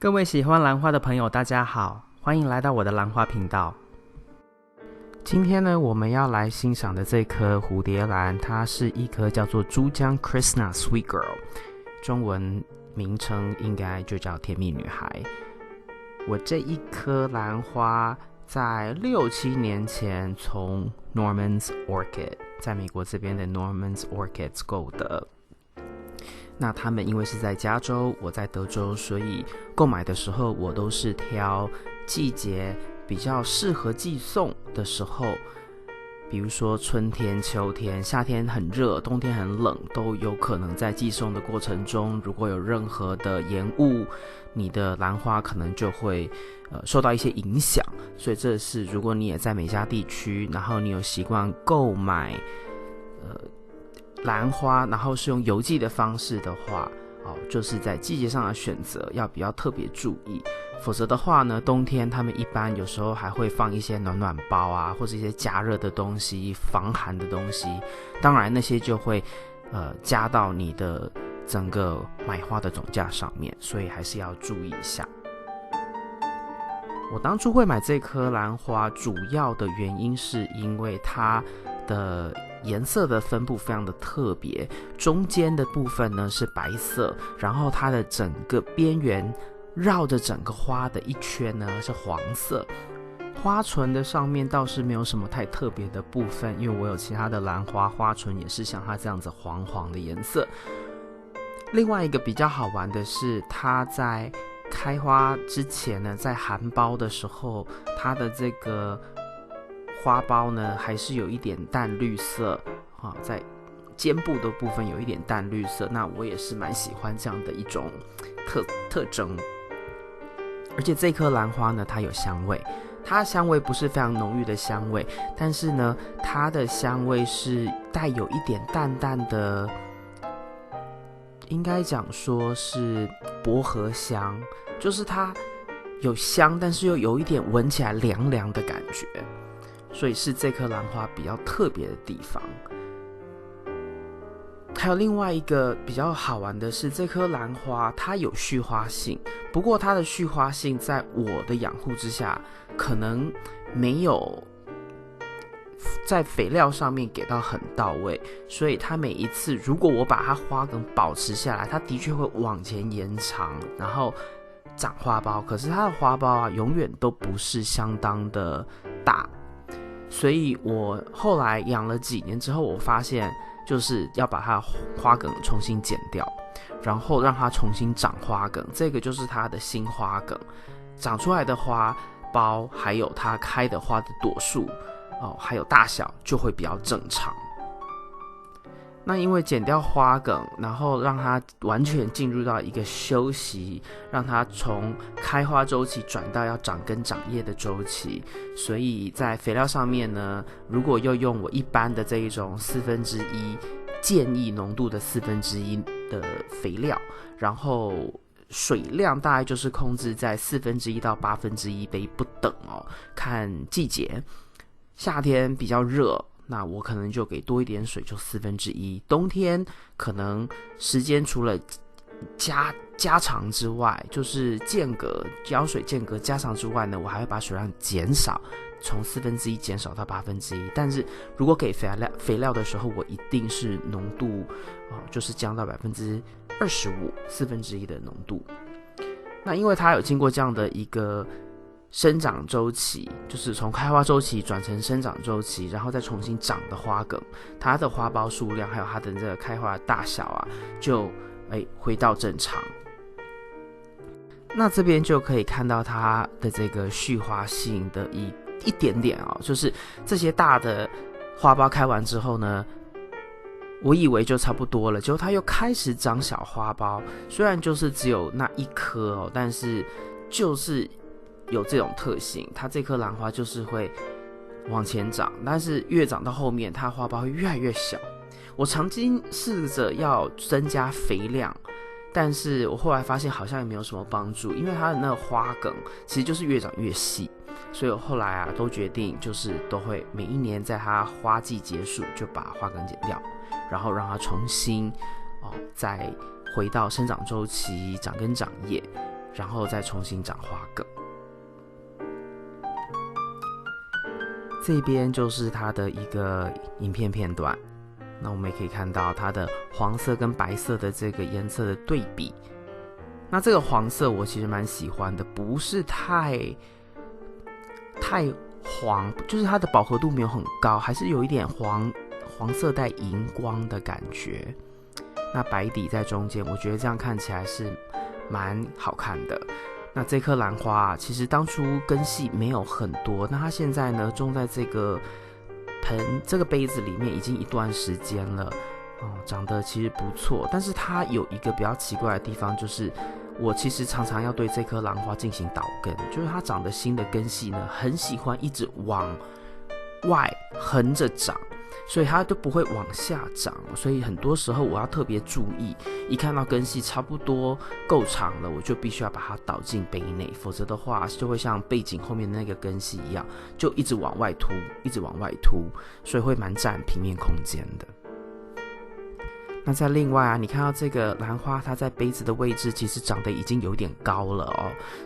各位喜欢兰花的朋友，大家好，欢迎来到我的兰花频道。今天呢，我们要来欣赏的这颗蝴蝶兰，它是一颗叫做珠江 Krishna Sweet Girl， 中文名称应该就叫甜蜜女孩。我这一颗兰花在6-7年前从 Norman's Orchid， 在美国这边的 Norman's Orchids 购的。那他们因为是在加州，我在德州，所以购买的时候我都是挑季节比较适合寄送的时候，比如说春天、秋天，夏天很热，冬天很冷，都有可能在寄送的过程中，如果有任何的延误，你的兰花可能就会受到一些影响。所以这是如果你也在美加地区，然后你有习惯购买兰花，然后是用邮寄的方式的话，就是在季节上的选择要比较特别注意。否则的话呢，冬天他们一般有时候还会放一些暖暖包啊，或者一些加热的东西、防寒的东西。当然那些就会加到你的整个买花的总价上面，所以还是要注意一下。我当初会买这颗兰花，主要的原因是因为它的颜色的分布非常的特别，中间的部分呢是白色，然后它的整个边缘绕着整个花的一圈呢是黄色。花唇的上面倒是没有什么太特别的部分，因为我有其他的兰花，花唇也是像它这样子黄黄的颜色。另外一个比较好玩的是，它在开花之前呢，在含苞的时候，它的这个花苞呢还是有一点淡绿色，在尖部的部分有一点淡绿色，那我也是蛮喜欢这样的一种特征。而且这颗兰花呢，它有香味，它的香味不是非常浓郁的香味，但是呢，它的香味是带有一点淡淡的，应该讲说是薄荷香，就是它有香，但是又有一点闻起来凉凉的感觉，所以是这颗兰花比较特别的地方。还有另外一个比较好玩的是，这颗兰花它有续花性，不过它的续花性在我的养护之下，可能没有在肥料上面给到很到位，所以它每一次如果我把它花梗保持下来，它的确会往前延长，然后长花苞，可是它的花苞啊，永远都不是相当的大。所以我后来养了几年之后，我发现就是要把它的花梗重新剪掉，然后让它重新长花梗，这个就是它的新花梗，长出来的花苞还有它开的花的朵数还有大小就会比较正常。那因为剪掉花梗，然后让它完全进入到一个休息，让它从开花周期转到要长根长叶的周期，所以在肥料上面呢，如果又用我一般的这一种1/4建议浓度的1/4的肥料，然后水量大概就是控制在1/4到1/8杯不等看季节。夏天比较热，那我可能就给多一点水，就1/4。冬天可能时间除了加长之外，就是浇水间隔加长之外呢，我还会把水量减少，从1/4减少到1/8。但是如果给肥料的时候，我一定是浓度就是降到25%，1/4的浓度。那因为它有经过这样的一个生长周期，就是从开花周期转成生长周期，然后再重新长的花梗，它的花苞数量还有它的这个开花的大小啊，就回到正常。那这边就可以看到它的这个续花性的一点点就是这些大的花苞开完之后呢，我以为就差不多了，结果它又开始长小花苞，虽然就是只有那一颗但是就是有这种特性，它这颗兰花就是会往前长，但是越长到后面，它花苞会越来越小。我曾经试着要增加肥量，但是我后来发现好像也没有什么帮助，因为它的那个花梗其实就是越长越细，所以我后来都决定就是都会每一年在它花季结束就把花梗剪掉，然后让它重新再回到生长周期，长根长叶。然后再重新长花梗。这边就是它的一个影片片段，那我们也可以看到它的黄色跟白色的这个颜色的对比。那这个黄色我其实蛮喜欢的，不是太黄，就是它的饱和度没有很高，还是有一点黄色带荧光的感觉。那白底在中间，我觉得这样看起来是蛮好看的。那这颗兰花其实当初根系没有很多，那它现在呢种在这个杯子里面已经一段时间了，长得其实不错。但是它有一个比较奇怪的地方，就是我其实常常要对这颗兰花进行导根，就是它长的新的根系呢，很喜欢一直往外横着长，所以它就不会往下长。所以很多时候我要特别注意，一看到根系差不多够长了，我就必须要把它导进杯内，否则的话就会像背景后面的那个根系一样，就一直往外凸，一直往外凸，所以会蛮占平面空间的。那在另外你看到这个兰花，它在杯子的位置其实长得已经有点高了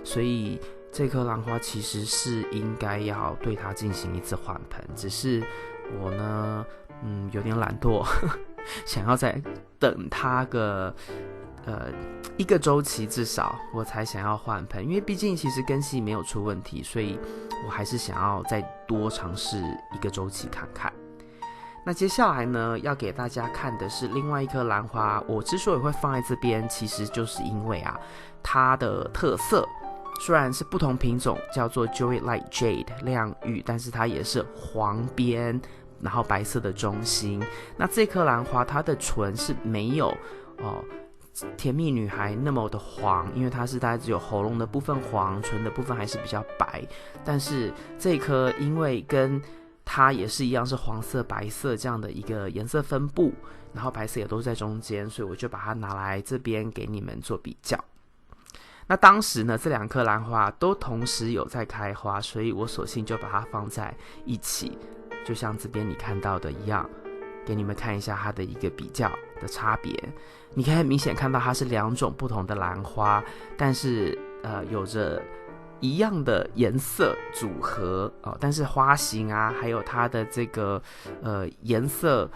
所以这颗兰花其实是应该要对它进行一次换盆，只是我呢，有点懒惰，想要再等它个一个周期至少我才想要换盆，因为毕竟其实根系没有出问题，所以我还是想要再多尝试一个周期看看。那接下来呢，要给大家看的是另外一颗兰花。我之所以会放在这边，其实就是因为它的特色虽然是不同品种，叫做 Joy Light Jade 亮玉，但是它也是黄边，然后白色的中心。那这颗兰花它的唇是没有甜蜜女孩那么的黄，因为它是大概只有喉咙的部分黄，唇的部分还是比较白。但是这颗因为跟它也是一样是黄色白色这样的一个颜色分布，然后白色也都在中间，所以我就把它拿来这边给你们做比较。那当时呢，这两颗兰花都同时有在开花，所以我索性就把它放在一起，就像这边你看到的一样，给你们看一下它的一个比较的差别。你可以很明显看到它是两种不同的兰花，但是有着一样的颜色组合但是花型还有它的这个颜色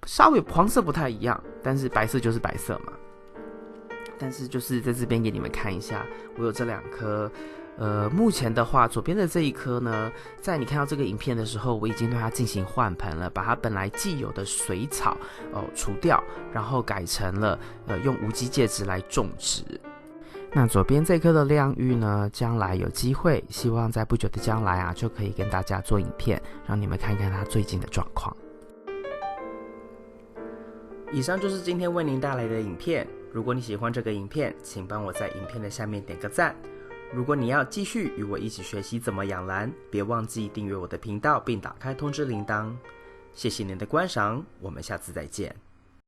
稍微黄色不太一样，但是白色就是白色嘛。但是就是在这边给你们看一下，我有这两颗。目前的话，左边的这一颗呢，在你看到这个影片的时候，我已经对它进行换盆了，把它本来既有的水草除掉，然后改成了用无机介质来种植。那左边这颗的亮玉呢，将来有机会，希望在不久的将来就可以跟大家做影片，让你们看看它最近的状况。以上就是今天为您带来的影片。如果你喜欢这个影片，请帮我在影片的下面点个赞。如果你要继续与我一起学习怎么养兰，别忘记订阅我的频道并打开通知铃铛。谢谢您的观赏，我们下次再见。